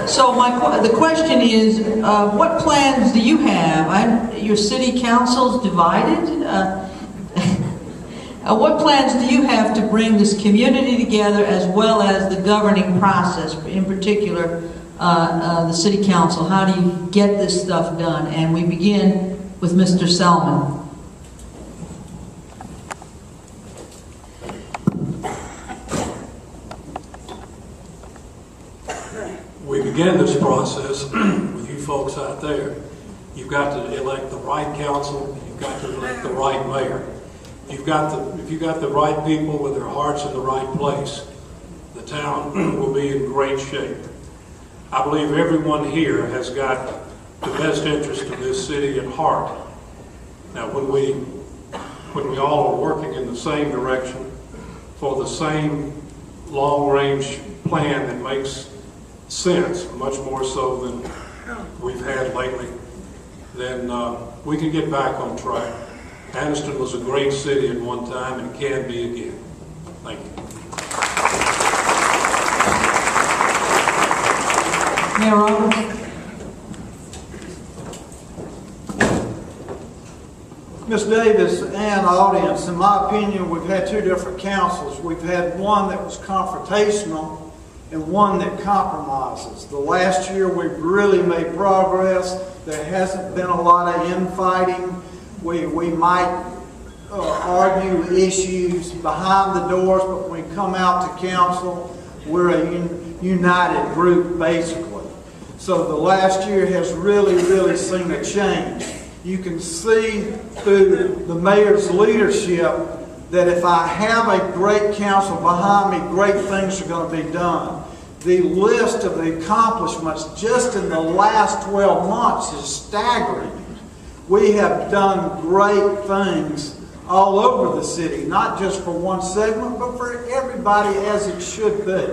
So the question is, what plans do you have? Your city council's divided. What plans do you have to bring this community together as well as the governing process, in particular the city council? How do you get this stuff done? And we begin with Mr. Salmon. We begin this process with you folks out there. You've got to elect the right council. You've got to elect the right mayor. If you got the right people with their hearts in the right place, the town will be in great shape. I believe everyone here has got the best interest of this city at heart. Now, when we all are working in the same direction for the same long-range plan that makes sense, much more so than we've had lately, then we can get back on track. Anniston was a great city at one time and can be again. Thank you. Mayor Roberts. Ms. Davis and audience, in my opinion, we've had two different councils. We've had one that was confrontational and one that compromises. The last year we've really made progress. There hasn't been a lot of infighting. We might argue issues behind the doors, but when we come out to council, we're a united group, basically. So the last year has really seen a change. You can see through the mayor's leadership that if I have a great council behind me, great things are going to be done. The list of the accomplishments just in the last 12 months is staggering. We have done great things all over the city, not just for one segment, but for everybody, as it should be.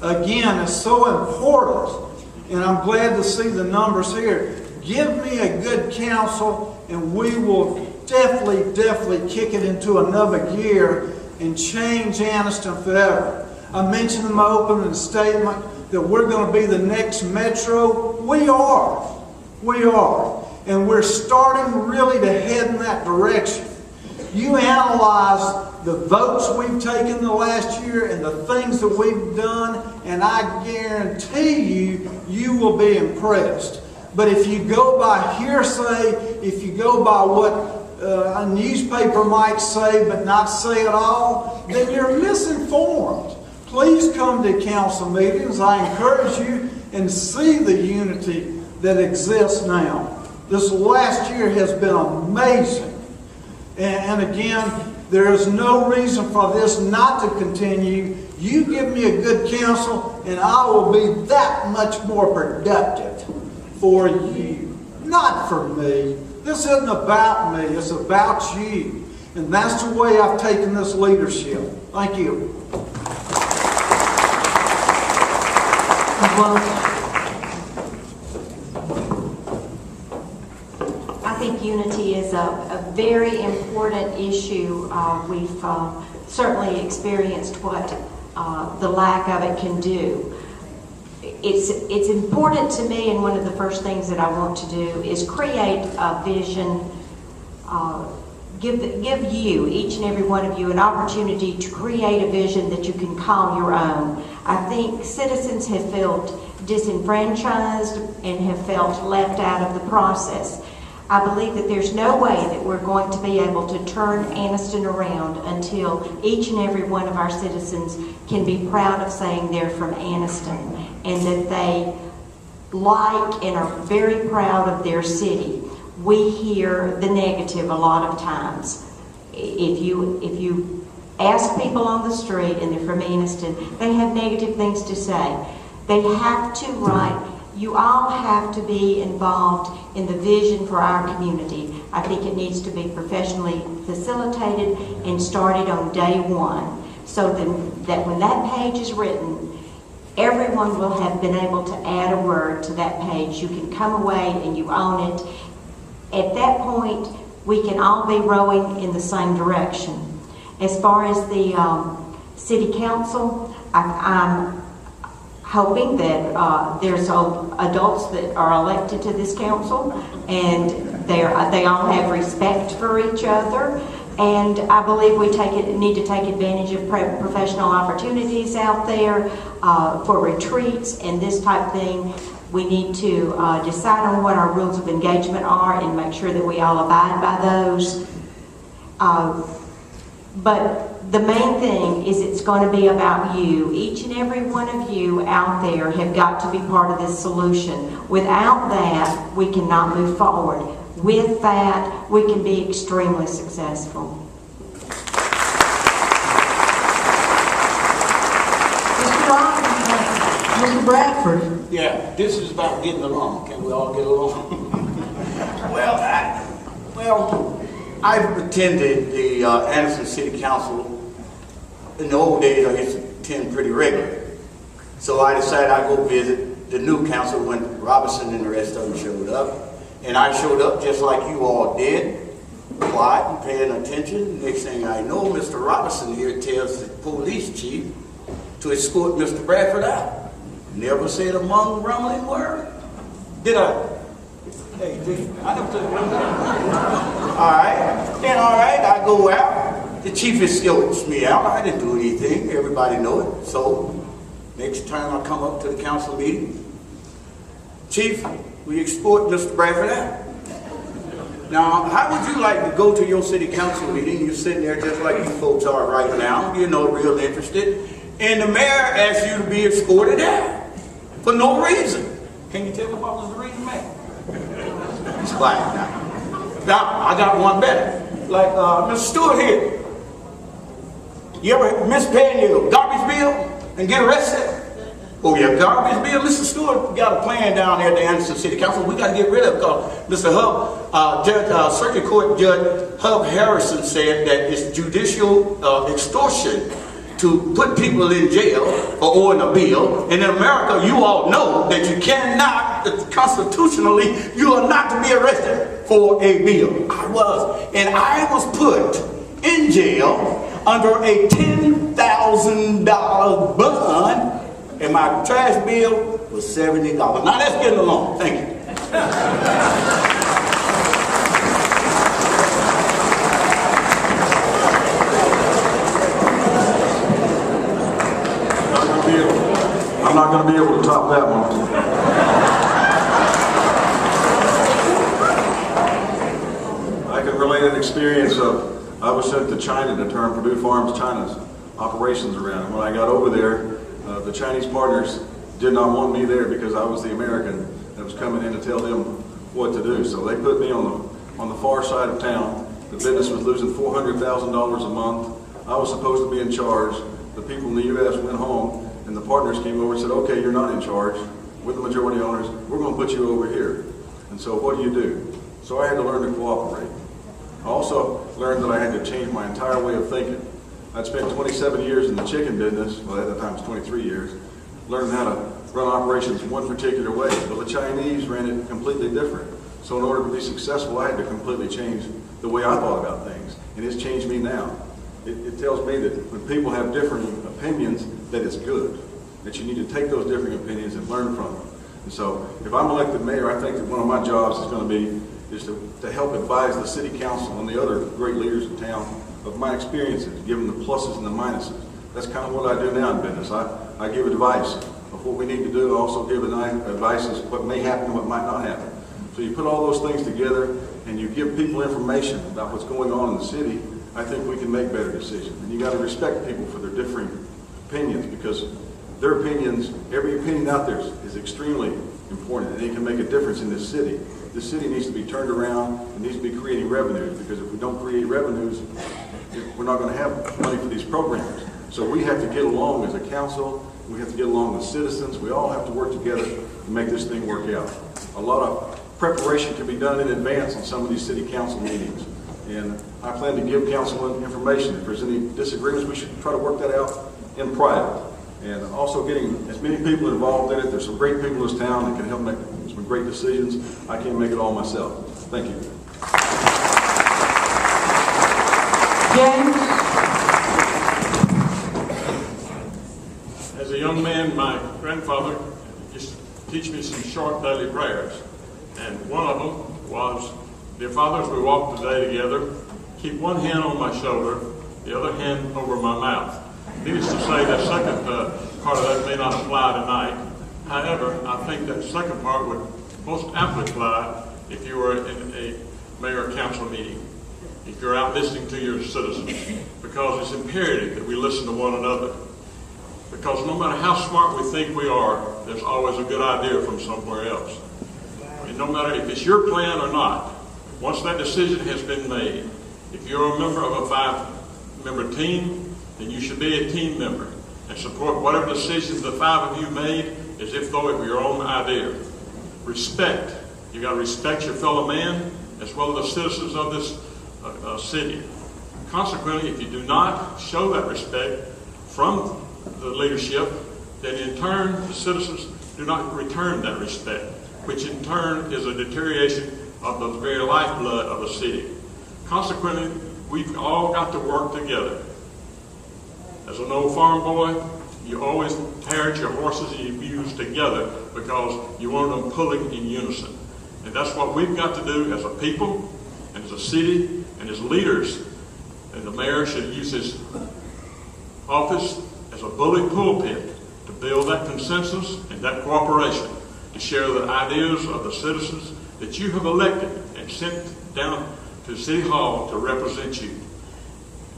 Again, it's so important, and I'm glad to see the numbers here. Give me a good council, and we will definitely kick it into another gear and change Anniston forever. I mentioned in my opening statement that we're going to be the next metro. We are. And we're starting really to head in that direction. You analyze the votes we've taken the last year and the things that we've done, and I guarantee you will be impressed. But if you go by hearsay, if you go by what a newspaper might say but not say it all, then you're misinformed. Please come to council meetings, I encourage you, and see the unity that exists now. This last year has been amazing. And again, there is no reason for this not to continue. You give me a good council, and I will be that much more productive for you, not for me. This isn't about me, it's about you. And that's the way I've taken this leadership. Thank you. I think unity is a very important issue. We've certainly experienced what the lack of it can do. It's important to me, and one of the first things that I want to do is create a vision, give you, each and every one of you, an opportunity to create a vision that you can call your own. I think citizens have felt disenfranchised and have felt left out of the process. I believe that there's no way that we're going to be able to turn Anniston around until each and every one of our citizens can be proud of saying they're from Anniston and that they like and are very proud of their city. We hear the negative a lot of times. If you ask people on the street and they're from Anniston, they have negative things to say. They have to write. You all have to be involved in the vision for our community. I think it needs to be professionally facilitated and started on day one, so that when that page is written, everyone will have been able to add a word to that page. You can come away and you own it. At that point, we can all be rowing in the same direction. As far as the city council, I'm hoping that there's adults that are elected to this council, and they all have respect for each other. And I believe we need to take advantage of professional opportunities out there for retreats and this type of thing. We need to decide on what our rules of engagement are and make sure that we all abide by those. But the main thing is it's going to be about you. Each and every one of you out there have got to be part of this solution. Without that, we cannot move forward. With that, we can be extremely successful. Mr. Bradford. Yeah, this is about getting along. Can we all get along? I've attended the Anniston City Council. In the old days, I used to attend pretty regularly. So I decided I'd go visit the new council when Robinson and the rest of them showed up. And I showed up just like you all did, quiet and paying attention. Next thing I know, Mr. Robinson here tells the police chief to escort Mr. Bradford out. Never said a rumbling word. Did I? Hey, I never said a rumbling word. All right, I go out. The chief escorts me out. I didn't do anything. Everybody know it. So, next time I come up to the council meeting, Chief, will you escort Mr. Bradford out? Now, how would you like to go to your city council meeting? You're sitting there just like you folks are right now. You're not real interested. And the mayor asks you to be escorted out for no reason. Can you tell me what was the reason, man? It's quiet now. Now, I got one better. Like Mr. Stewart here. You ever miss paying your garbage bill and get arrested? Oh yeah, garbage bill. Mr. Stewart got a plan down there at the Anniston City Council. We got to get rid of it because Mr. Hub, Circuit Court Judge Hub Harrison said that it's judicial extortion to put people in jail for owing a bill. And in America, you all know that you cannot, constitutionally, you are not to be arrested for a bill. I was put in jail under a $10,000 bond. And my trash bill was $70. Now let's get along. Thank you. I'm not going to be able to top that one. I can relate an experience of I was sent to China to turn Purdue Farms China's operations around. And when I got over there, the Chinese partners did not want me there because I was the American that was coming in to tell them what to do. So they put me on the far side of town. The business was losing $400,000 a month. I was supposed to be in charge. The people in the U.S. went home, and the partners came over and said, okay, you're not in charge. We're the majority owners. We're going to put you over here. And so what do? So I had to learn to cooperate. I also learned that I had to change my entire way of thinking. I'd spent 27 years in the chicken business, well at that time it was 23 years, learning how to run operations one particular way. But the Chinese ran it completely different. So in order to be successful, I had to completely change the way I thought about things. And it's changed me now. It tells me that when people have different opinions, that it's good. That you need to take those different opinions and learn from them. And so if I'm elected mayor, I think that one of my jobs is going to be to help advise the city council and the other great leaders in town of my experiences, give them the pluses and the minuses. That's kind of what I do now in business. I give advice of what we need to do. I also give advice as what may happen and what might not happen. So you put all those things together and you give people information about what's going on in the city, I think we can make better decisions. And you got to respect people for their differing opinions because their opinions, every opinion out there is extremely important and it can make a difference in this city. This city needs to be turned around and needs to be creating revenues because if we don't create revenues, we're not going to have money for these programs. So we have to get along as a council, we have to get along with citizens, we all have to work together to make this thing work out. A lot of preparation can be done in advance on some of these city council meetings. And I plan to give council information. If there's any disagreements, we should try to work that out in private. And also getting as many people involved in it. There's some great people in this town that can help make some great decisions. I can't make it all myself. Thank you. As a young man, my grandfather used to teach me some short daily prayers. And one of them was, "Dear Father, as we walk today together, keep one hand on my shoulder, the other hand over my mouth." Needless to say, that second part of that may not apply tonight. However, I think that second part would most aptly apply if you were in a mayor or council meeting, if you're out listening to your citizens, because it's imperative that we listen to one another. Because no matter how smart we think we are, there's always a good idea from somewhere else. And no matter if it's your plan or not, once that decision has been made, if you're a member of a 5-member team, then you should be a team member and support whatever decisions the 5 of you made as if though it were your own idea. Respect. You got to respect your fellow man as well as the citizens of this city. Consequently, if you do not show that respect from the leadership, then in turn the citizens do not return that respect, which in turn is a deterioration of the very lifeblood of the city. Consequently, we've all got to work together. As an old farm boy, you always parrot your horses and your mules together because you want them pulling in unison. And that's what we've got to do as a people, and as a city, and as leaders. And the mayor should use his office as a bully pulpit to build that consensus and that cooperation, to share the ideas of the citizens that you have elected and sent down to City Hall to represent you.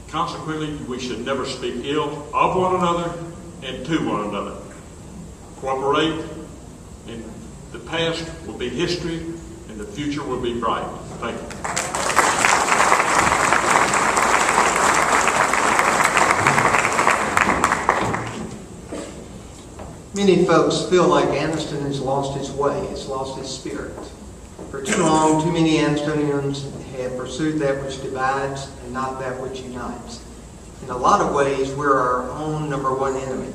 Consequently, we should never speak ill of one another and to one another. Cooperate, and the past will be history, and the future will be bright. Thank you. Many folks feel like Anniston has lost its way, it's lost its spirit. For too long, too many Annistonians have pursued that which divides and not that which unites. In a lot of ways, we're our own number one enemy.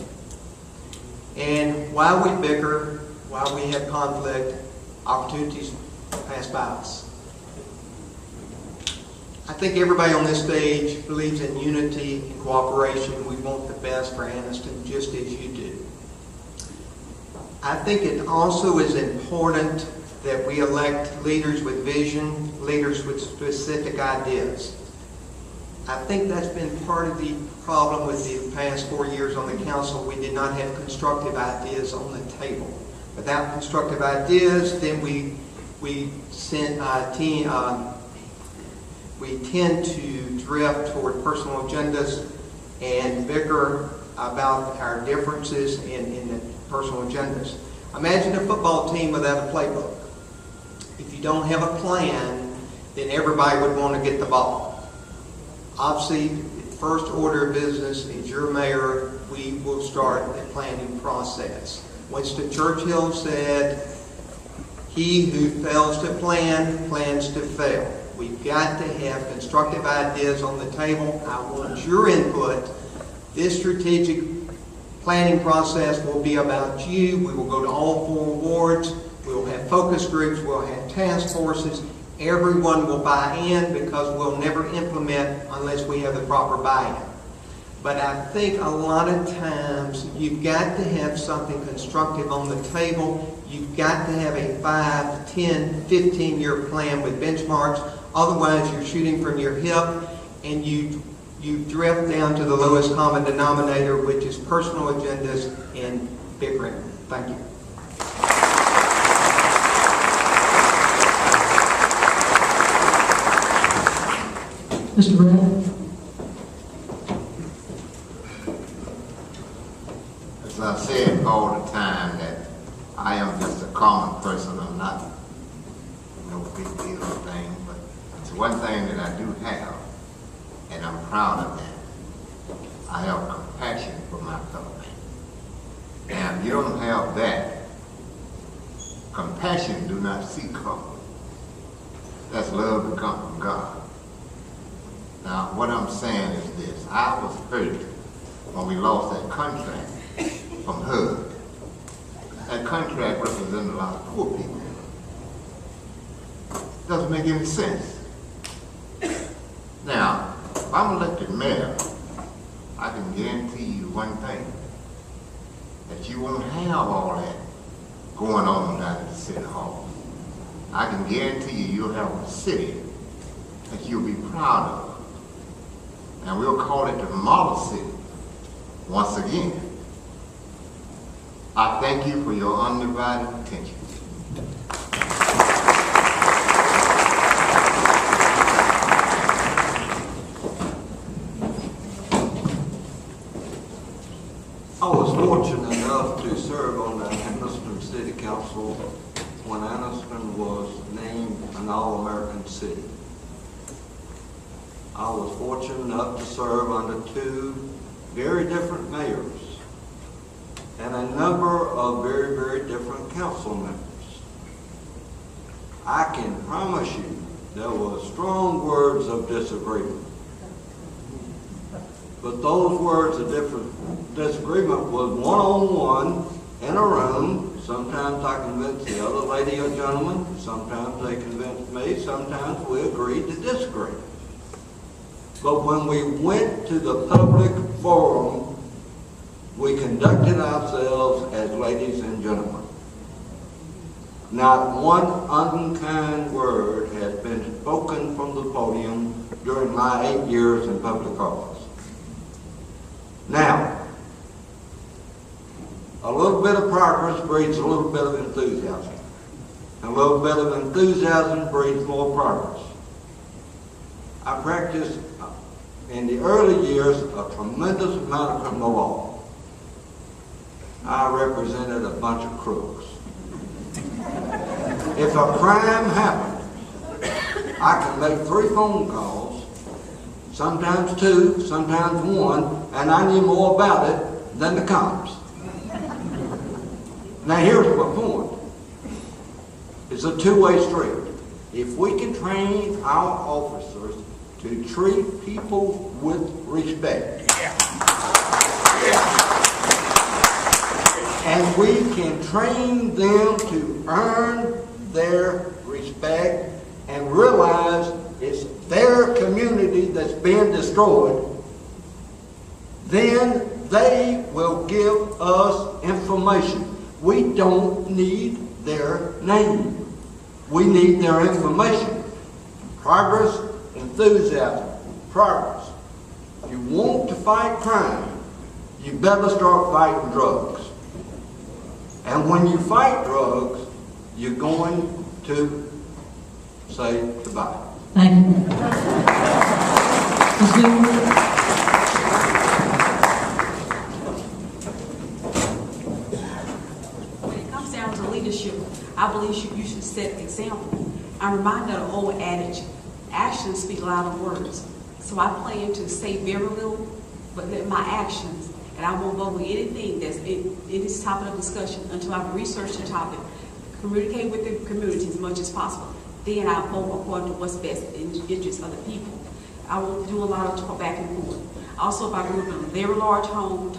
And while we bicker, while we have conflict, opportunities pass by us. I think everybody on this stage believes in unity and cooperation. We want the best for Anniston, just as you do. I think it also is important that we elect leaders with vision, leaders with specific ideas. I think that's been part of the problem with the past 4 years on the council. We did not have constructive ideas on the table. Without constructive ideas, then we tend to drift toward personal agendas and bicker about our differences in the personal agendas. Imagine a football team without a playbook. If you don't have a plan, then everybody would want to get the ball. Obviously, the first order of business as your mayor, we will start the planning process. Winston Churchill said, "He who fails to plan, plans to fail." We've got to have constructive ideas on the table. I want your input. This strategic planning process will be about you. We will go to all 4 wards. We will have focus groups. We'll have task forces. Everyone will buy in because we'll never implement unless we have the proper buy-in. But I think a lot of times you've got to have something constructive on the table. You've got to have a 5, 10, 15-year plan with benchmarks. Otherwise, you're shooting from your hip and you drift down to the lowest common denominator, which is personal agendas and bickering. Thank you. Mr. Brant? As I said all the time, that I am just a common person. I'm not no big deal thing, but it's one thing that I do have, and I'm proud of that. I have compassion for my fellow man. Now, if you don't have that, compassion do not seek comfort. That's love to come from God. Now, what I'm saying is this. I was hurt when we lost that contract from HUD. That contract represented a lot of poor people. Doesn't make any sense. Now, if I'm elected mayor, I can guarantee you one thing. that you won't have all that going on down at the City Hall. I can guarantee you'll have a city that you'll be proud of. And we'll call it the model city once again. I thank you for your undivided attention. I was fortunate enough to serve on the Anniston City Council when Anniston was named an All-American City. I was fortunate enough to serve under two very different mayors and a number of very, very different council members. I can promise you there were strong words of disagreement. But those words of disagreement was one-on-one in a room. Sometimes I convinced the other lady or gentleman. Sometimes they convinced me. Sometimes we agreed to disagree. But when we went to the public forum, we conducted ourselves as ladies and gentlemen. Not one unkind word has been spoken from the podium during my 8 years in public office. Now, a little bit of progress breeds a little bit of enthusiasm. A little bit of enthusiasm breeds more progress. I practiced in the early years a tremendous amount of criminal law. I represented a bunch of crooks. If a crime happened, I could make 3 phone calls, sometimes 2, sometimes 1, and I knew more about it than the cops. Now here's my point. It's a two-way street. If we can train our officers to treat people with respect, and we can train them to earn their respect and realize it's their community that's being destroyed, then they will give us information. We don't need their name. We need their information. Progress, enthusiasm, progress. If you want to fight crime, you better start fighting drugs. And when you fight drugs, you're going to say goodbye. Thank you. Ms. Newman? When it comes down to leadership, I believe you should set the example. I'm reminded of an old adage, actions speak louder than words. So I plan to say very little, but let my actions, and I won't vote with anything that's in this topic of discussion until I've researched the topic, communicate with the community as much as possible. Then I vote according to what's best in the interest of the people. I won't do a lot of talk back and forth. Also, if I grew up in a very large home,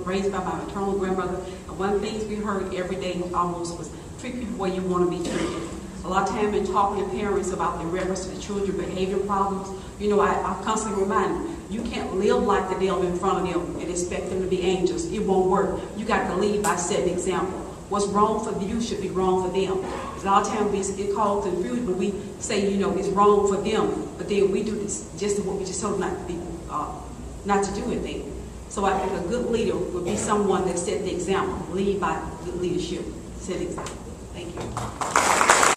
raised by my maternal grandmother, and one of the things we heard every day almost was treat people where you want to be treated. A lot of time in talking to parents about the reference to the children behavior problems, you know, I constantly remind them, you can't live like the devil in front of them and expect them to be angels. It won't work. You got to lead by setting an example. What's wrong for you should be wrong for them. A lot of times we get called confusion, but we say, you know, it's wrong for them, but then we do this just what we just told them not to do anything. So I think a good leader would be someone that set the example, lead by good leadership, set the example. Thank you.